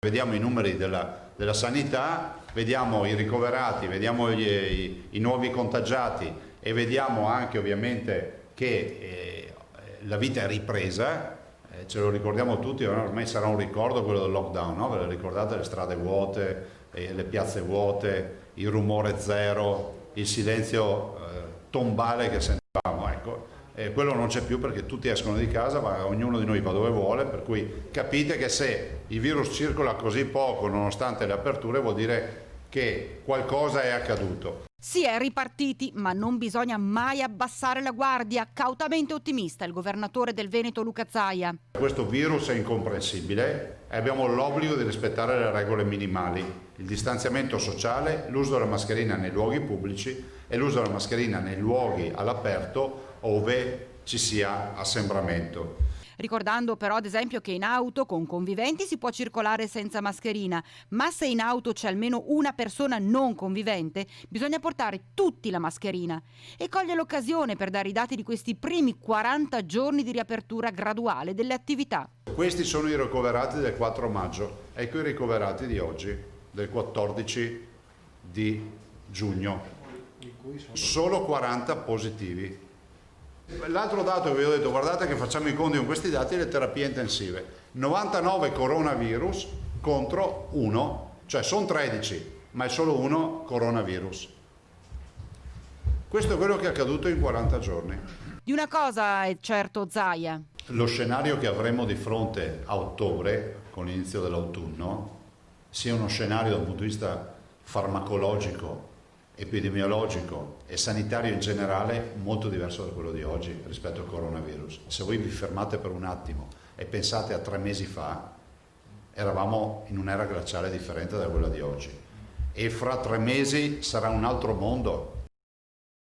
Vediamo i numeri della sanità, vediamo i ricoverati, vediamo i nuovi contagiati e vediamo anche ovviamente che la vita è ripresa, ce lo ricordiamo tutti, ormai sarà un ricordo quello del lockdown, no? Ve lo ricordate, le strade vuote, le piazze vuote, il rumore zero, il silenzio tombale che sentivamo, ecco. Quello non c'è più perché tutti escono di casa, ma ognuno di noi va dove vuole, per cui capite che se il virus circola così poco nonostante le aperture vuol dire che qualcosa è accaduto. Si è ripartiti, ma non bisogna mai abbassare la guardia. Cautamente ottimista il governatore del Veneto Luca Zaia. Questo virus è incomprensibile e abbiamo l'obbligo di rispettare le regole minimali, il distanziamento sociale, l'uso della mascherina nei luoghi pubblici e l'uso della mascherina nei luoghi all'aperto ove ci sia assembramento. Ricordando però ad esempio che in auto con conviventi si può circolare senza mascherina, ma se in auto c'è almeno una persona non convivente bisogna portare tutti la mascherina, e coglie l'occasione per dare i dati di questi primi 40 giorni di riapertura graduale delle attività. Questi sono i ricoverati del 4 maggio, ecco i ricoverati di oggi, del 14 di giugno, solo 40 positivi. L'altro dato che vi ho detto, guardate che facciamo i conti con questi dati, le terapie intensive, 99 coronavirus contro 1, cioè sono 13, ma è solo 1 coronavirus. Questo è quello che è accaduto in 40 giorni. Di una cosa è certo Zaia. Lo scenario che avremo di fronte a ottobre, con l'inizio dell'autunno, sia uno scenario dal punto di vista farmacologico, epidemiologico e sanitario in generale molto diverso da quello di oggi rispetto al coronavirus. Se voi vi fermate per un attimo e pensate a 3 mesi fa, eravamo in un'era glaciale differente da quella di oggi e fra 3 mesi sarà un altro mondo.